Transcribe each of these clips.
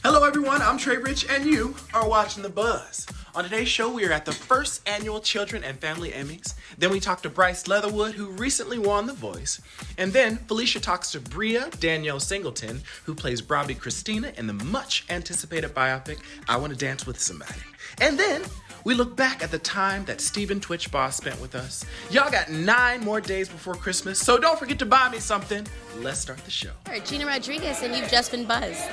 Hello everyone, I'm Trey Rich and you are watching The Buzz. On today's show, we are at the first annual Children and Family Emmys. Then we talk to Bryce Leatherwood, who recently won The Voice. And then Felicia talks to Bria Danielle Singleton, who plays Bobby Christina in the much anticipated biopic, I Want to Dance with Somebody. And then we look back at the time that Stephen Twitch Boss spent with us. Y'all got 9 more days before Christmas, so don't forget to buy me something. Let's start the show. All right, Gina Rodriguez, and you've just been buzzed.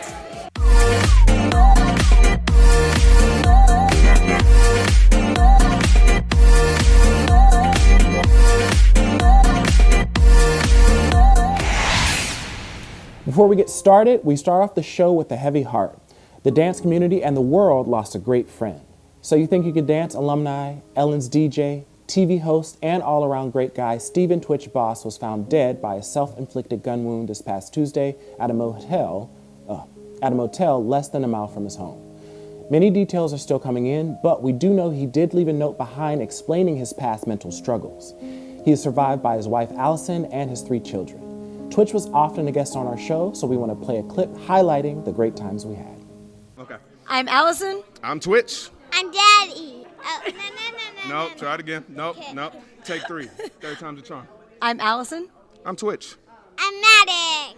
Before we get started, we start off the show with a heavy heart. The dance community and the world lost a great friend. So You Think You Could Dance alumni, Ellen's DJ, TV host, and all-around great guy Stephen Twitch Boss was found dead by a self-inflicted gun wound this past Tuesday at a motel less than a mile from his home. Many details are still coming in, but we do know he did leave a note behind explaining his past mental struggles. He is survived by his wife Allison and his 3 children. Twitch was often a guest on our show, so we want to play a clip highlighting the great times we had. Okay. I'm Allison. I'm Twitch. I'm Daddy. Oh, no. Nope, try it again. Nope, nope. Take 3. 3rd time's a charm. I'm Allison. I'm Twitch. I'm Maddox.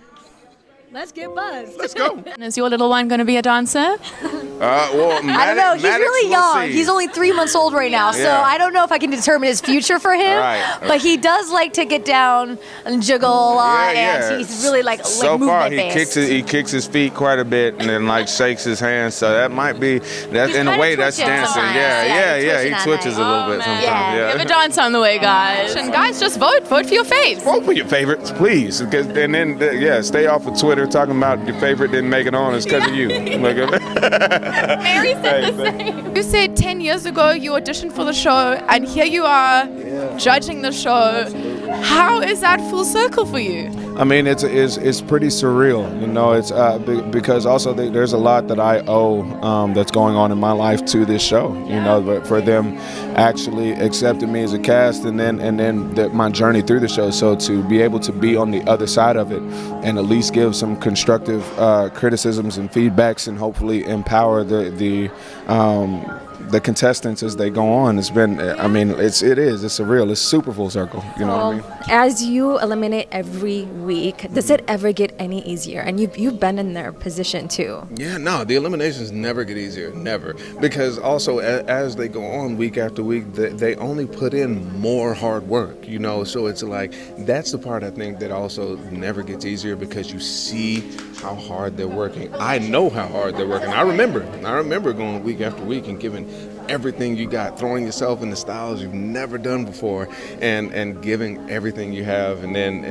Let's get buzzed. Let's go. Is your little one going to be a dancer? Well, I don't know. He's really young. He's only 3 months old right now, so Yeah. I don't know if I can determine his future for him. Right. But he does like to get down and jiggle a lot, and he's really like So movement far, based. he kicks his feet quite a bit and then like shakes his hands. So that might be that He's in a kinda way that's twitching dancing. sometimes. Yeah. He's He twitching twitches a at little night. bit Oh, sometimes. man. We have Yeah. a dance on the way, guys. And guys, just vote for your faves. Vote for your favorites, please. And then stay off of Twitter talking about your favorite didn't make it on. It's because of you. Mary said the same. You said 10 years ago you auditioned for the show, and here you are judging the show. How is that full circle for you? I mean, it's pretty surreal, you know. It's because also there's a lot that I owe that's going on in my life to this show, you know. But for them actually accepting me as a cast, and then my journey through the show, so to be able to be on the other side of it and at least give some constructive criticisms and feedbacks, and hopefully empower the contestants as they go on. It's been, I mean, it's surreal. It's super full circle. You know what I mean? As you eliminate every week, does it ever get any easier? And you've been in their position too. Yeah, no, the eliminations never get easier, never. Because also as they go on week after week, they only put in more hard work, you know. So it's like, that's the part I think that also never gets easier, because you see how hard they're working. I know how hard they're working. I remember going week after week and giving everything you got, throwing yourself into styles you've never done before, and giving everything you have. And then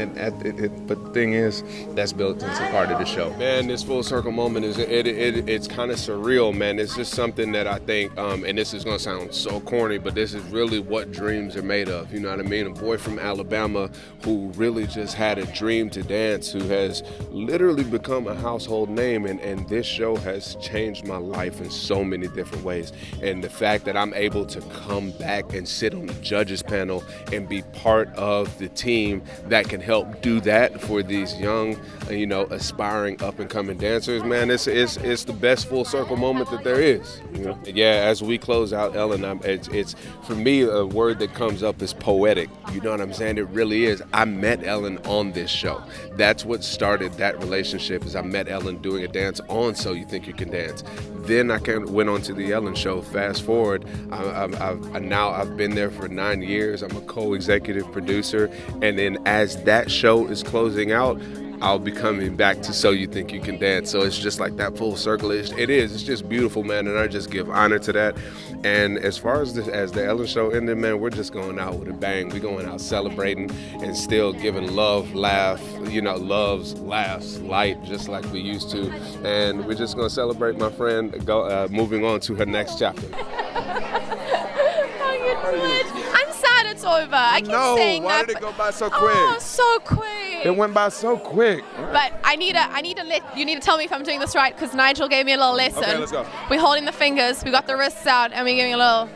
but the thing is, that's built into part of the show. Man, this full circle moment it's kind of surreal, man. It's just something that I think, and this is gonna sound so corny, but this is really what dreams are made of. You know what I mean? A boy from Alabama who really just had a dream to dance, who has literally become a household name, and this show has changed my life in so many different ways. And the fact that I'm able to come back and sit on the judges panel and be part of the team that can help do that for these young, you know, aspiring up and coming dancers, man, it's the best full circle moment that there is. You know? Yeah, as we close out Ellen, it's for me, a word that comes up is poetic. You know what I'm saying? It really is. I met Ellen on this show. That's what started that relationship, is I met Ellen doing a dance on So You Think You Can Dance. Then I went on to the Ellen show. Fast forward, I've been there for 9 years. I'm a co-executive producer, and then as that show is closing out, I'll be coming back to So You Think You Can Dance. So it's just like that full circle. It's just beautiful, man, and I just give honor to that. And as far as the Ellen show ended, man, we're just going out with a bang. We're going out celebrating and still giving love, laughs, light, just like we used to. And we're just going to celebrate my friend moving on to her next chapter. I'm sad it's over. I keep saying why that. did it go by so quick? Oh, so quick. It went by so quick. But you need to tell me if I'm doing this right, because Nigel gave me a little lesson. Okay, let's go. We're holding the fingers, we got the wrists out, and we're giving a little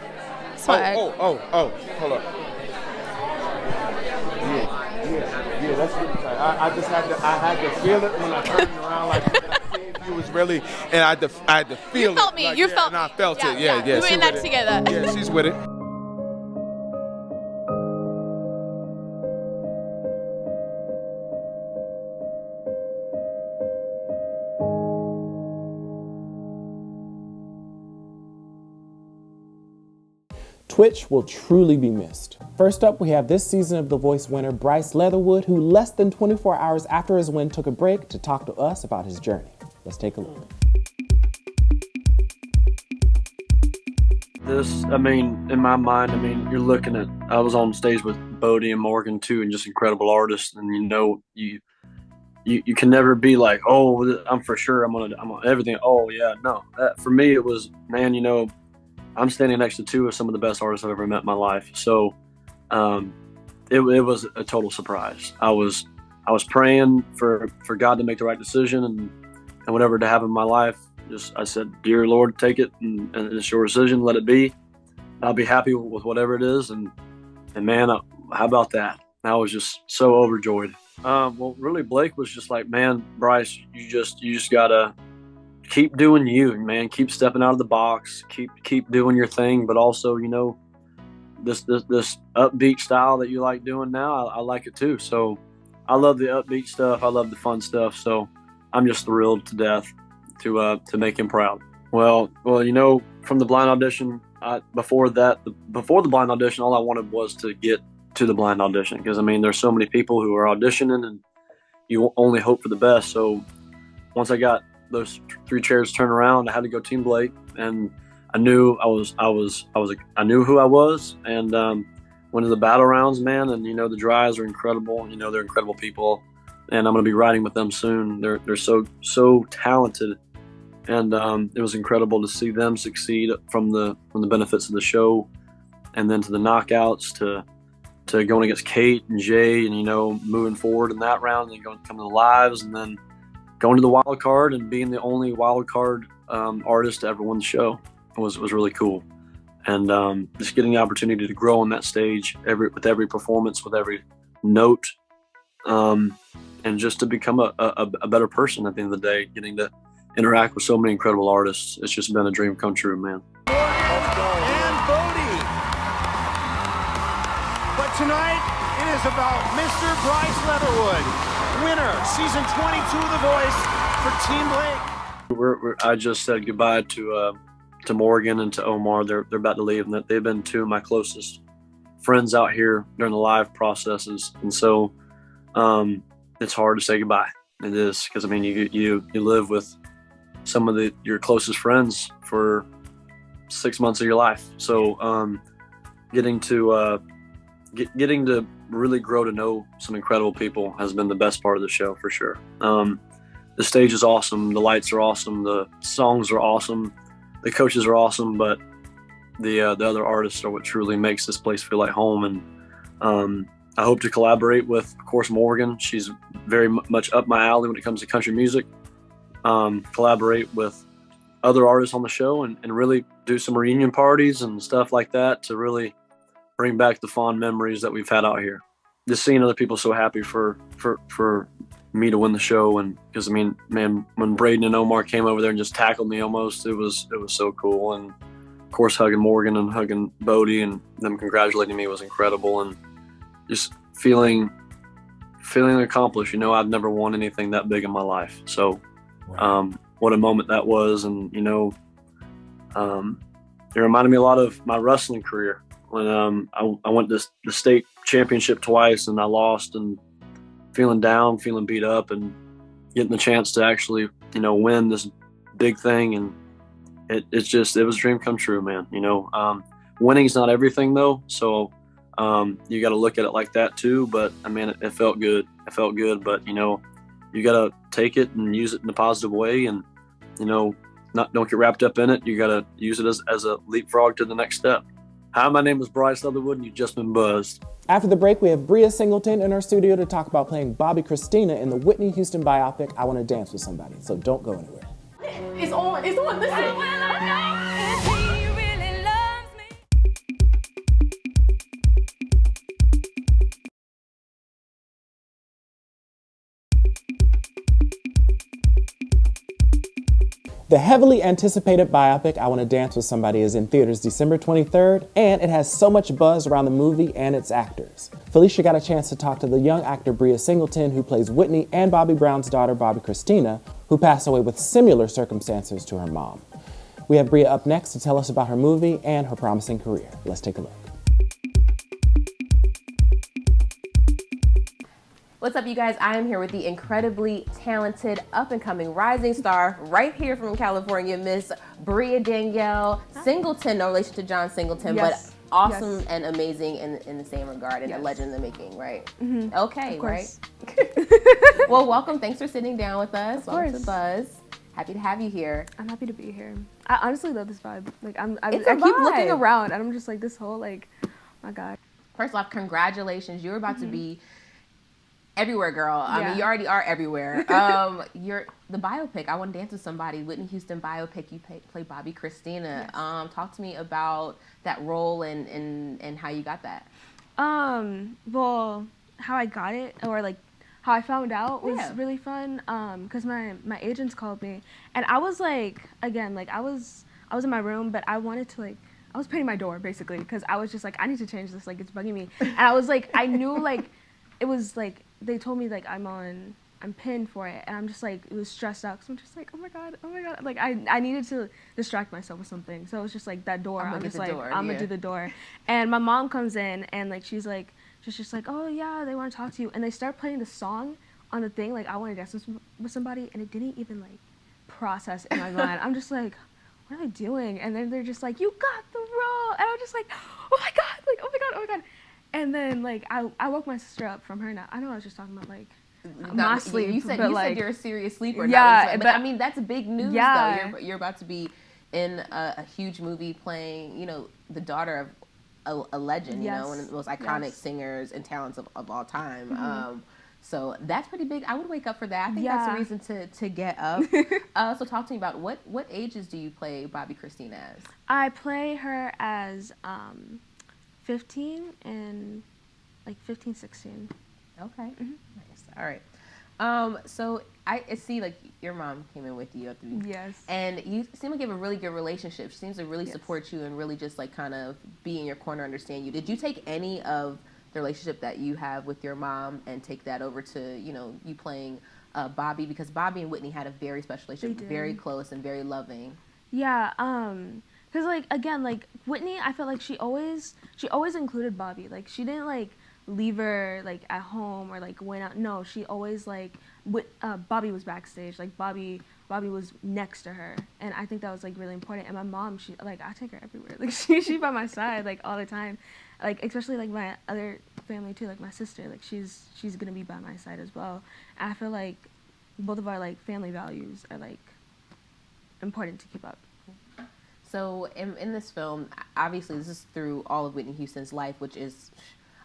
swag. Oh, hold up. Yeah, that's really tight. I had to feel it when I turned around like it was really, and I had to feel it. You felt me. You felt me. And I felt it. Yeah. We were in that together. Yeah, she's with it. Twitch will truly be missed. First up, we have this season of The Voice winner, Bryce Leatherwood, who less than 24 hours after his win took a break to talk to us about his journey. Let's take a look. In my mind, you're looking at, I was on stage with Bodie and Morgan too, and just incredible artists. And you can never be like, oh, I'm for sure, I'm on everything. Oh yeah, no. For me, it was, man, I'm standing next to two of some of the best artists I've ever met in my life. So it was a total surprise. I was praying for God to make the right decision and whatever to have in my life. I said, dear Lord, take it, and it's your decision, let it be. I'll be happy with whatever it is. And man, how about that? I was just so overjoyed. Well, really, Blake was just like, man, Bryce, you just gotta keep doing you, man. Keep stepping out of the box. Keep doing your thing. But also, this upbeat style that you like doing now, I like it too. So I love the upbeat stuff. I love the fun stuff. So I'm just thrilled to death to make him proud. Well, from the blind audition, before the blind audition, all I wanted was to get to the blind audition, because there's so many people who are auditioning, and you only hope for the best. So once I got those 3 chairs turned around, I had to go Team Blake, and I knew I knew who I was, and went to the battle rounds, man. And the Dries are incredible. They're incredible people, and I'm going to be riding with them soon. They're so talented, and it was incredible to see them succeed from the benefits of the show, and then to the knockouts, to going against Kate and Jay, and moving forward in that round, and coming to the lives, and then going to the wild card and being the only wild card artist to ever win the show was really cool. And just getting the opportunity to grow on that stage with every performance, with every note, and just to become a better person at the end of the day, getting to interact with so many incredible artists. It's just been a dream come true, man. And Bodie. But tonight, it is about Mr. Bryce Leatherwood, winner, season 22 of The Voice for Team Blake. I just said goodbye to Morgan and to Omar. They're about to leave, and they've been two of my closest friends out here during the live processes. And so it's hard to say goodbye. It is, because you live with some of your closest friends for 6 months of your life. So getting to really grow to know some incredible people has been the best part of the show, for sure. The stage is awesome. The lights are awesome. The songs are awesome. The coaches are awesome, but the other artists are what truly makes this place feel like home. And I hope to collaborate with, of course, Morgan. She's very much up my alley when it comes to country music. Collaborate with other artists on the show, and really do some reunion parties and stuff like that to really bring back the fond memories that we've had out here. Just seeing other people so happy for me to win the show, and because man, when Braden and Omar came over there and just tackled me almost, it was so cool. And of course, hugging Morgan and hugging Bodie and them congratulating me was incredible, and just feeling accomplished. I've never won anything that big in my life, so what a moment that was. And it reminded me a lot of my wrestling career when I went to the state championship twice, and I lost, and feeling down, feeling beat up, and getting the chance to actually win this big thing. And it was a dream come true, man. Winning's not everything though, so you got to look at it like that too. But it felt good. But you got to take it and use it in a positive way, and don't get wrapped up in it. You got to use it as a leapfrog to the next step. Hi, my name is Bryce Leatherwood, and you've just been buzzed. After the break, we have Bria Singleton in our studio to talk about playing Bobby Christina in the Whitney Houston biopic, I Want to Dance with Somebody. So don't go anywhere. It's on, listen. The heavily anticipated biopic I Want to Dance with Somebody is in theaters December 23rd, and it has so much buzz around the movie and its actors. Felicia got a chance to talk to the young actor Bria Singleton, who plays Whitney, and Bobby Brown's daughter, Bobby Christina, who passed away with similar circumstances to her mom. We have Bria up next to tell us about her movie and her promising career. Let's take a look. What's up, you guys? I am here with the incredibly talented, up-and-coming rising star right here from California, Miss Bria Danielle Singleton. No relation to John Singleton, yes. But awesome and amazing in the same regard, and a legend in the making, right? Mm-hmm. Okay, right? Well, welcome. Thanks for sitting down with us. Welcome to Buzz. Happy to have you here. I'm happy to be here. I honestly love this vibe. Like I It's keep a vibe. looking around, and I'm just like, this whole my God. First off, congratulations. You're about to be everywhere, girl. I mean, you already are everywhere. You're the biopic. I Want to Dance with Somebody. Whitney Houston biopic. You play Bobby Christina. Yes. Talk to me about that role and how you got that. Well, how I got it, or like how I found out, was really fun. Because my agents called me, and I was like, again, like I was in my room, but I wanted to I was painting my door basically, because I was just like, I need to change this. Like it's bugging me, and I was like, I knew it was like. They told me I'm pinned for it, and I'm just like, it was stressed out, because I'm just like, oh my god, like I needed to distract myself with something, so it was just like that door. I'm gonna do the door, and my mom comes in, and like she's just like, oh yeah, they want to talk to you, and they start playing the song on the thing, like I Want to Dance with Somebody, and it didn't even like process in my mind. I'm just like, what are they doing? And then they're just like, you got the role, and I'm just like, oh my god, like oh my god. And then, like, I woke my sister up from her nap. I know I was just talking about, like, my sleep. You said you're a serious sleeper. Yeah. But I mean, that's big news, though. You're about to be in a huge movie playing, the daughter of a legend, one of the most iconic singers and talents of all time. Mm-hmm. So that's pretty big. I would wake up for that. I think that's a reason to get up. So talk to me about what ages do you play Bobby Christina as? I play her as... 15 and 15, 16. Okay. Mm-hmm. Nice. All right. So I see like your mom came in with you at the beginning. Yes. And you seem like you have a really good relationship. She seems to really support you and really just like kind of be in your corner, understand you. Did you take any of the relationship that you have with your mom and take that over to, you playing Bobby? Because Bobby and Whitney had a very special relationship, very close and very loving. Yeah. Because, like, again, like, Whitney, I felt like she always included Bobby. Like, she didn't, like, leave her, like, at home or, like, went out. No, she always, like, Bobby was backstage. Like, Bobby was next to her. And I think that was, like, really important. And my mom, she, like, I take her everywhere. Like, she by my side, like, all the time. Like, especially, like, my other family, too. Like, my sister, like, she's going to be by my side as well. And I feel like both of our, like, family values are, like, important to keep up. So in this film, obviously this is through all of Whitney Houston's life, which is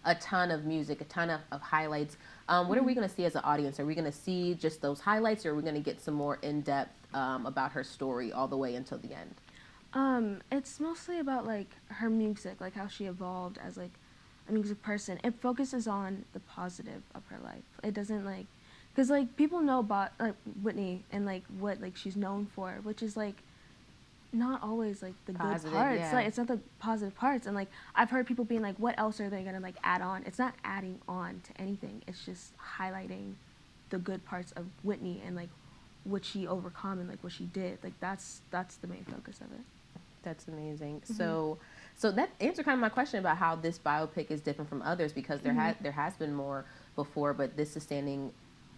a ton of music, a ton of highlights. What are we going to see as an audience? Are we going to see just those highlights, or are we going to get some more in-depth about her story all the way until the end? It's mostly about like her music, like how she evolved as like a music person. It focuses on the positive of her life. It doesn't like, because like people know about like Whitney and like what like she's known for, which is like not always like the positive, good parts. Like it's not the positive parts. And like I've heard people being like, what else are they gonna like add on? It's not adding on to anything. It's just highlighting the good parts of Whitney and like what she overcome and like what she did. Like that's the main focus of it. That's amazing. Mm-hmm. So that answered kind of my question about how this biopic is different from others, because there has been more before, but this is standing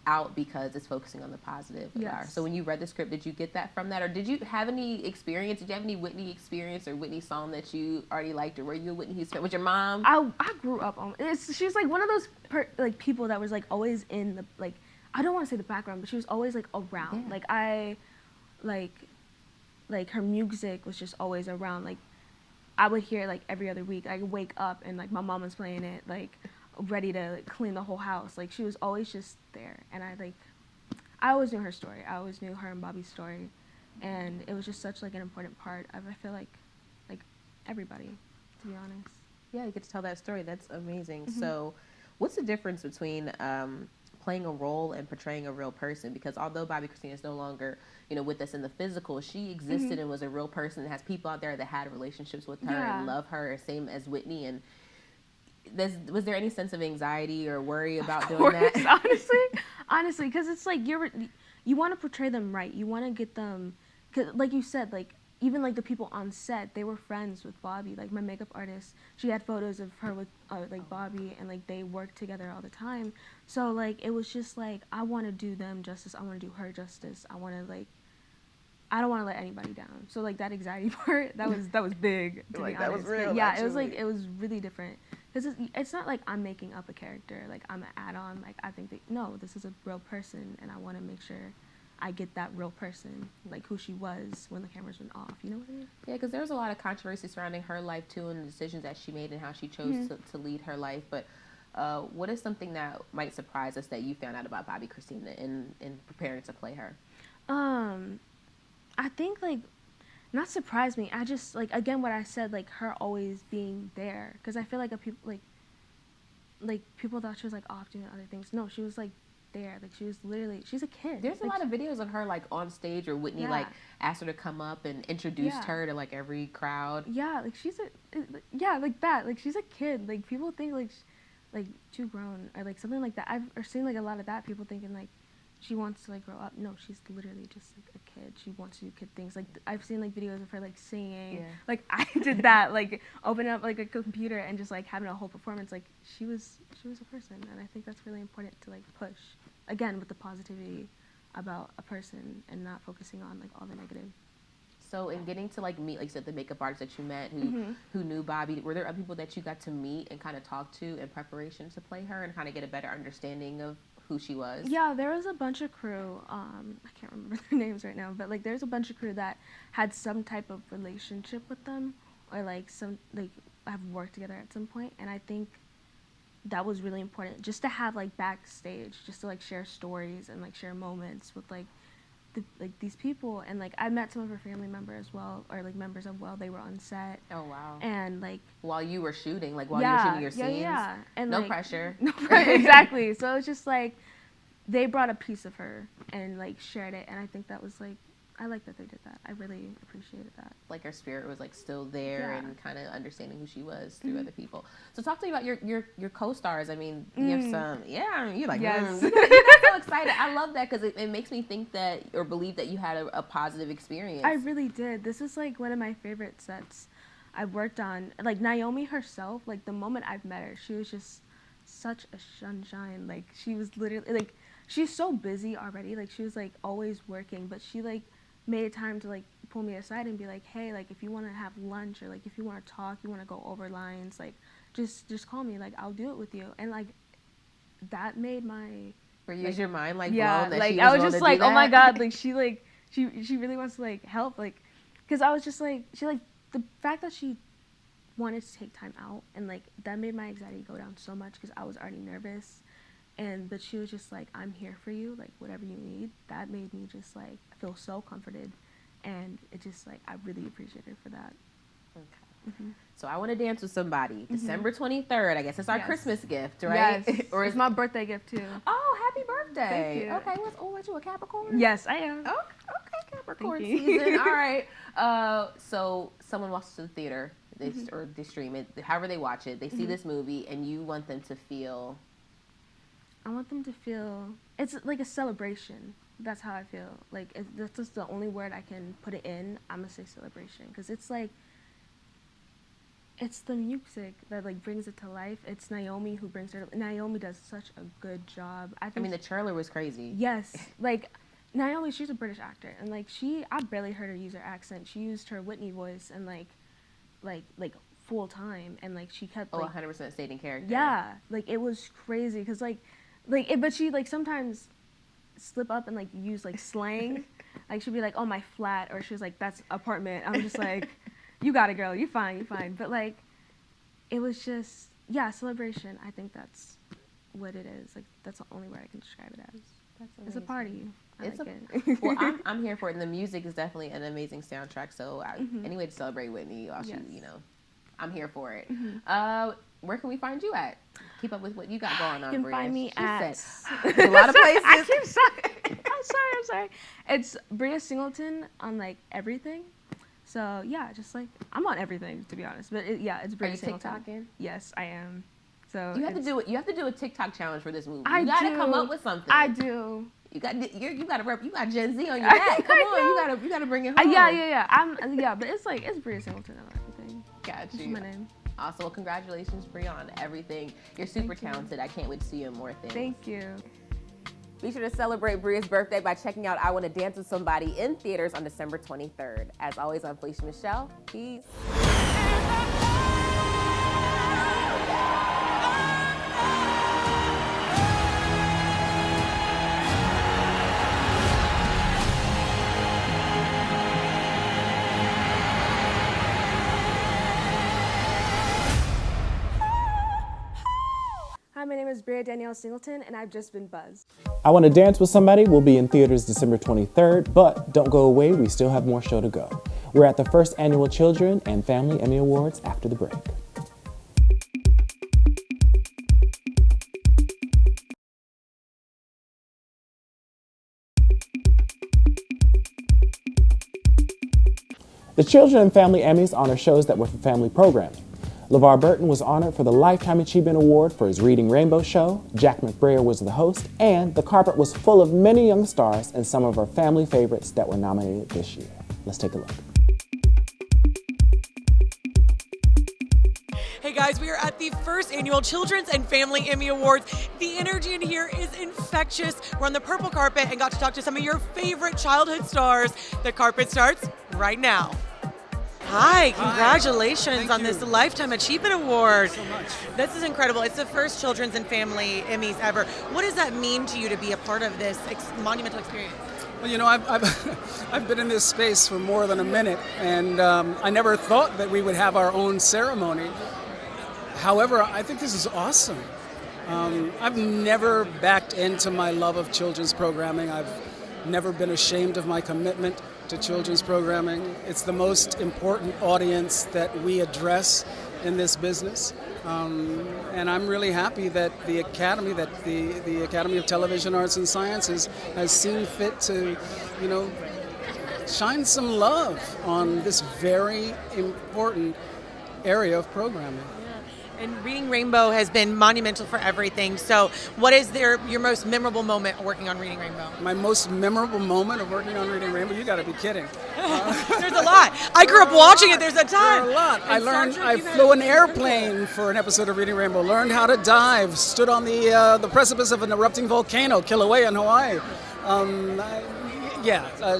out because it's focusing on the positive. Yes. So when you read the script, did you get that from that, or did you have any experience? Did you have any Whitney experience or Whitney song that you already liked, or were you a Whitney Houston with your mom? I grew up on she's like one of those like people that was like always in the like, I don't want to say the background, but she was always like around. Yeah. Like I like her music was just always around. Like I would hear it like every other week. I would wake up and like my mom was playing it, like ready to like, clean the whole house. Like she was always just there, and I always knew her story. I always knew her and Bobby's story, and it was just such like an important part of, I feel like everybody, to be honest. Yeah, you get to tell that story. That's amazing. Mm-hmm. So what's the difference between playing a role and portraying a real person, because although Bobby Christina is no longer, you know, with us in the physical, she existed and was a real person and has people out there that had relationships with her and love her, same as Whitney. And was there any sense of anxiety or worry about doing that? honestly, because it's like you want to portray them right. You want to get them, cause like you said, like even like the people on set, they were friends with Bobby. Like my makeup artist, she had photos of her with like Bobby, and like they worked together all the time. So like it was just like, I want to do them justice. I want to do her justice. I want to like, I don't want to let anybody down. So like that anxiety part, that was big. To like be honest. that was real. Yeah, actually. it was really different. Because it's not like I'm making up a character, like I'm an add-on. Like I think that, no, this is a real person, and I want to make sure I get that real person, like who she was when the cameras went off. You know what I mean? Yeah, because there was a lot of controversy surrounding her life too, and the decisions that she made and how she chose to lead her life. But what is something that might surprise us that you found out about Bobby Christina in preparing to play her? I think like, not surprise me. I just like, again, what I said, like her always being there, because I feel like people thought she was like off doing other things. No, she was like there. Like she was literally, she's a kid. There's like, a lot of videos of her like on stage, or Whitney like asked her to come up and introduced her to like every crowd. Yeah, like she's like that. Like she's a kid. Like people think like too grown or like something like that. I've seen like a lot of that. People thinking like she wants to like grow up. No, she's literally just like a kid. She wants to do kid things. Like I've seen like videos of her like singing. Yeah. Like I did that. Like open up like a computer and just like having a whole performance. Like she was a person, and I think that's really important to like push. Again, with the positivity about a person and not focusing on like all the negative. So in getting to like meet, like you said, the makeup artist that you met who knew Bobby, were there other people that you got to meet and kind of talk to in preparation to play her and kind of get a better understanding of who she was? Yeah, there was a bunch of crew, I can't remember their names right now, but like there's a bunch of crew that had some type of relationship with them, or like some like have worked together at some point, and I think that was really important, just to have like backstage, just to like share stories and like share moments with like these people. And like I met some of her family members as well, or like members of they were on set. Oh wow. And like while you were shooting, like while you were shooting your scenes. Yeah. And no like, pressure. No pressure. Exactly. So it was just like they brought a piece of her and like shared it, and I think that was like, I like that they did that. I really appreciated that. Like her spirit was like still there and kind of understanding who she was through other people. So talk to me about your co-stars. I mean, you have some, you're like, yes. You got so excited. I love that because it makes me think that, or believe that you had a positive experience. I really did. This is like one of my favorite sets I've worked on. Like Naomi herself, like the moment I've met her, she was just such a sunshine. Like she was literally like, she's so busy already. Like she was like always working, but she like made time to like pull me aside and be like, hey, like if you want to have lunch, or like if you want to talk, you want to go over lines, like just call me, like I'll do it with you. And like that made my your mind like blown that like she was I was just like, oh my god, like she really wants to like help, like because I was just like, she like the fact that she wanted to take time out, and like that made my anxiety go down so much because I was already nervous. But she was just like, I'm here for you, like whatever you need. That made me just like feel so comforted, and it just like, I really appreciate her for that. Okay. So I want to dance with somebody. December 23rd, I guess it's our Christmas gift, right? Yes. Or it's my birthday gift too. Oh, happy birthday. Thank you. Okay, what you, a Capricorn? Yes, I am. Okay, Capricorn season. All right. So someone walks to the theater, or they stream it, however they watch it, they see this movie, and you want them to feel... I want them to feel, it's like a celebration. That's how I feel. Like, that's just the only word I can put it in. I'm going to say celebration. Because it's like, it's the music that like brings it to life. It's Naomi who brings her. Naomi does such a good job. I mean, the trailer was crazy. Yes. Like, Naomi, she's a British actor. And like, I barely heard her use her accent. She used her Whitney voice and like full time. And like, she kept like... 100% stayed in character. Yeah. Like, it was crazy. Because but she like sometimes slip up and like use like slang. Like she'd be like, oh, my flat, or she was like, that's apartment. I'm just like, you got it, girl, you're fine. But like, it was just, celebration. I think that's what it is. Like that's the only word I can describe it as. It's a party. It's like it. Well, I'm here for it, and the music is definitely an amazing soundtrack. So any way to celebrate Whitney, I'm here for it. where can we find you at? Keep up with what you got going on, You can Bria. find me at a lot of places. I keep sorry. I'm sorry. It's Bria Singleton on like everything. So yeah, just like I'm on everything to be honest. But it's Bria Are you Singleton. TikToking? Yes, I am. So you have to do it. You have to do a TikTok challenge for this movie. I You gotta do. come up with something. I do. You got Gen Z on your back. Come on, you gotta bring it home. Yeah. But it's Bria Singleton on everything. Got That's you. my name. Awesome. Well, congratulations, Bria, on everything. You're super talented. I can't wait to see you in more things. Thank you. Be sure to celebrate Bria's birthday by checking out I Want to Dance with Somebody in theaters on December 23rd. As always, I'm Felicia Michelle. Peace. Hi, my name is Bria Danielle Singleton, and I've just been buzzed. I Want to Dance with Somebody will be in theaters December 23rd, but don't go away, we still have more show to go. We're at the first annual Children and Family Emmy Awards after the break. The Children and Family Emmys honor shows that were for family programming. LeVar Burton was honored for the Lifetime Achievement Award for his Reading Rainbow show, Jack McBrayer was the host, and the carpet was full of many young stars and some of our family favorites that were nominated this year. Let's take a look. Hey guys, we are at the first annual Children's and Family Emmy Awards. The energy in here is infectious. We're on the purple carpet and got to talk to some of your favorite childhood stars. The carpet starts right now. Hi, congratulations on this Lifetime Achievement Award. Thank you so much. This is incredible. It's the first Children's and Family Emmys ever. What does that mean to you to be a part of this monumental experience? Well, you know, I've been in this space for more than a minute, and I never thought that we would have our own ceremony. However, I think this is awesome. I've never backed into my love of children's programming. I've never been ashamed of my commitment to children's programming. It's the most important audience that we address in this business. And I'm really happy that the Academy, the Academy of Television Arts and Sciences has seen fit to, you know, shine some love on this very important area of programming. And Reading Rainbow has been monumental for everything. So what is your most memorable moment working on Reading Rainbow? My most memorable moment of working on Reading Rainbow? You got to be kidding. There's a lot. I grew up watching it. There's a ton. There are a lot. I flew an airplane for an episode of Reading Rainbow, learned how to dive, stood on the precipice of an erupting volcano, Kilauea in Hawaii.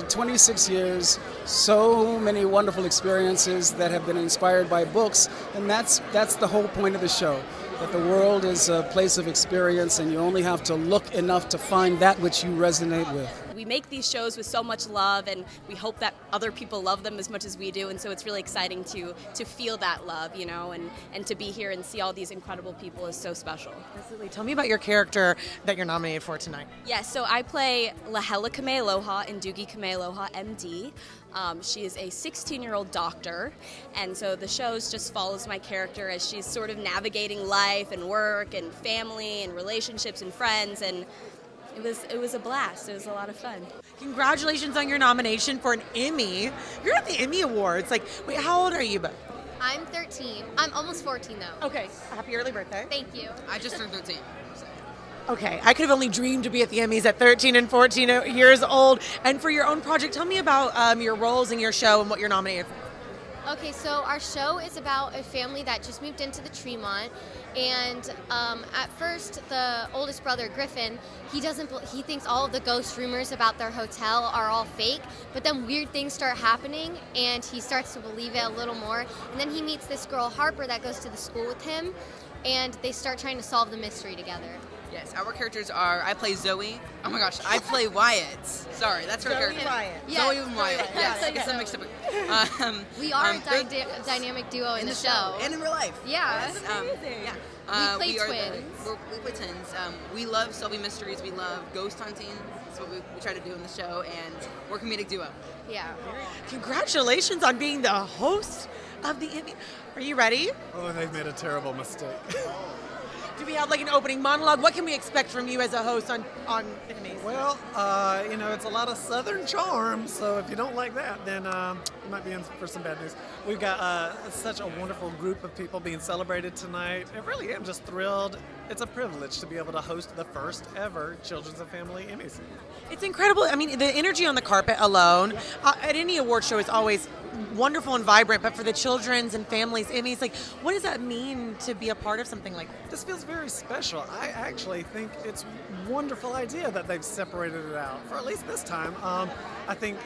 26 years, so many wonderful experiences that have been inspired by books, and that's the whole point of the show, that the world is a place of experience and you only have to look enough to find that which you resonate with. We make these shows with so much love, and we hope that other people love them as much as we do, and so it's really exciting to feel that love, you know, and to be here and see all these incredible people is so special. Absolutely. Tell me about your character that you're nominated for tonight. Yes, so I play Lahela Kamealoha in Doogie Kamealoha, MD. She is a 16-year-old doctor, and so the show just follows my character as she's sort of navigating life and work and family and relationships and friends, and it was a blast. It was a lot of fun. Congratulations on your nomination for an Emmy. You're at the Emmy Awards. Wait, how old are you, Bo? I'm 13. I'm almost 14 though. Okay. Happy early birthday. Thank you. I just turned 13. Okay, I could have only dreamed to be at the Emmys at 13 and 14 years old. And for your own project, tell me about your roles in your show and what you're nominated for. Okay, so our show is about a family that just moved into the Tremont, and at first the oldest brother Griffin, he thinks all of the ghost rumors about their hotel are all fake, but then weird things start happening and he starts to believe it a little more, and then he meets this girl Harper that goes to the school with him, and they start trying to solve the mystery together. Yes, our characters are, I play Zoe. Oh my gosh, I play Wyatt. Sorry, that's her character. Yeah, Zoe and Wyatt. Yeah, Yes, it's a mixed up. we are a dynamic duo in the show. And in real life. Yeah. Yes, We play twins. We play twins. We love solving mysteries. We love ghost hunting. That's what we try to do in the show, and we're a comedic duo. Yeah. Congratulations on being the host of the Emmy. Are you ready? Oh, they've made a terrible mistake. Do we have like an opening monologue? What can we expect from you as a host on Emmys? Well, it's a lot of Southern charm, so if you don't like that, then you might be in for some bad news. We've got such a wonderful group of people being celebrated tonight. I really am just thrilled. It's a privilege to be able to host the first ever Children's and Family Emmys. It's incredible. I mean, the energy on the carpet alone at any award show is always wonderful and vibrant, but for the Children's and Families Emmys, like, what does that mean to be a part of something like that? This feels very special. I actually think it's a wonderful idea that they've separated it out, for at least this time. I think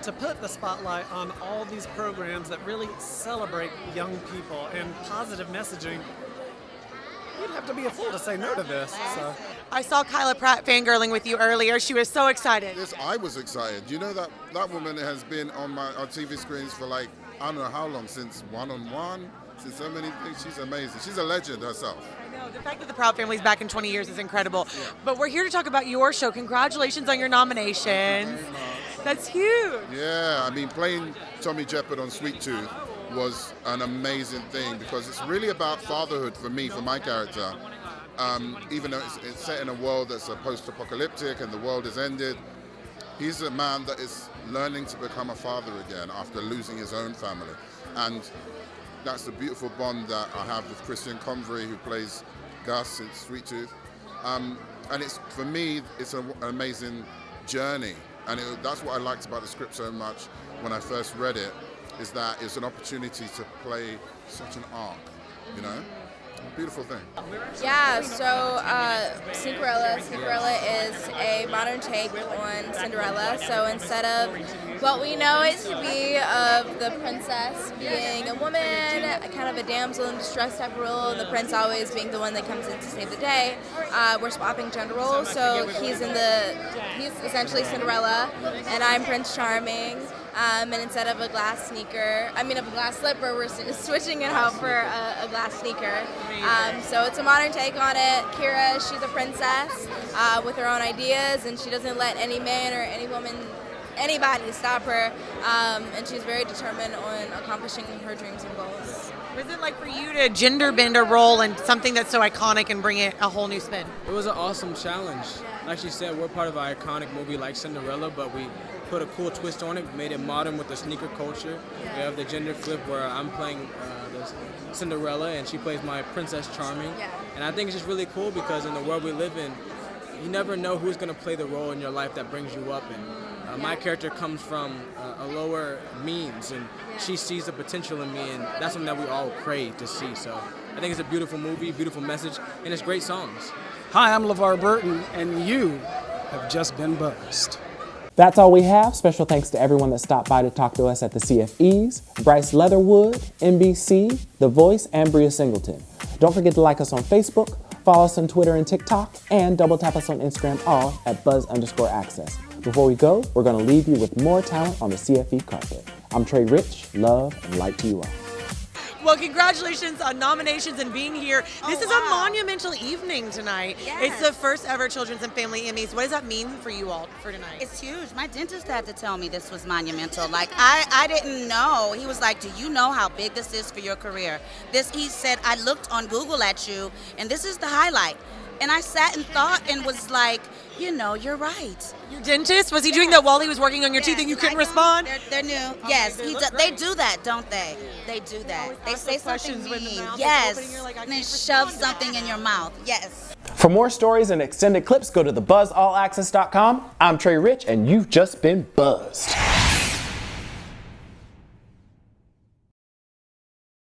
to put the spotlight on all these programs that really celebrate young people and positive messaging, you'd have to be a fool to say no to this. So. I saw Kyla Pratt fangirling with you earlier. She was so excited. Yes, I was excited. You know that woman has been on TV screens for like, I don't know how long, since One-on-One, since so many things. She's amazing. She's a legend herself. I know. The fact that the Proud Family's back in 20 years is incredible. Yeah. But we're here to talk about your show. Congratulations on your nominations. That's huge. Yeah, I mean, playing Tommy Jeppard on Sweet Tooth was an amazing thing because it's really about fatherhood for me, for my character. Even though it's set in a world that's post-apocalyptic and the world has ended, he's a man that is learning to become a father again after losing his own family. And that's the beautiful bond that I have with Christian Convery, who plays Gus in Sweet Tooth. And it's, for me, it's an amazing journey. And that's what I liked about the script so much when I first read it, is that it's an opportunity to play such an arc, you know? Beautiful thing. Yeah, so Cinderella is a modern take on Cinderella. So instead of what we know it to be of the princess being a woman, kind of a damsel in distress type of role, and the prince always being the one that comes in to save the day, we're swapping gender roles. So he's essentially Cinderella, and I'm Prince Charming. And instead of a glass slipper, we're switching it out for a glass sneaker. So it's a modern take on it. Kira, she's a princess with her own ideas, and she doesn't let any man or any woman, anybody stop her. And she's very determined on accomplishing her dreams and goals. Was it like for you to gender bend a role and something that's so iconic and bring it a whole new spin? It was an awesome challenge. Like she said, we're part of an iconic movie like Cinderella, but we put a cool twist on it, made it modern with the sneaker culture. We have the gender flip where I'm playing Cinderella and she plays my Princess Charming. And I think it's just really cool because in the world we live in, you never know who's going to play the role in your life that brings you up. And my character comes from a lower means, and she sees the potential in me, and that's something that we all crave to see. So I think it's a beautiful movie, beautiful message, and it's great songs. Hi, I'm LeVar Burton, and you have just been buzzed. That's all we have. Special thanks to everyone that stopped by to talk to us at the CFEs, Bryce Leatherwood, NBC, The Voice, and Bria Singleton. Don't forget to like us on Facebook, follow us on Twitter and TikTok, and double tap us on Instagram, all at @buzz_access. Before we go, we're going to leave you with more talent on the CFE carpet. I'm Trey Rich. Love and light to you all. Well, congratulations on nominations and being here. This is a monumental evening tonight. Yes. It's the first ever Children's and Family Emmys. What does that mean for you all for tonight? It's huge. My dentist had to tell me this was monumental. Like, I didn't know. He was like, do you know how big this is for your career? He said, I looked on Google at you, and this is the highlight. And I sat and thought and was like, you're right. Your dentist? Was he doing that while he was working on your teeth and you couldn't respond? They're new. Okay, yes, they do that, don't they? They do that. They say something mean. Yes, and then shove something in your mouth. Yes. For more stories and extended clips, go to thebuzzallaccess.com. I'm Trey Rich, and you've just been buzzed.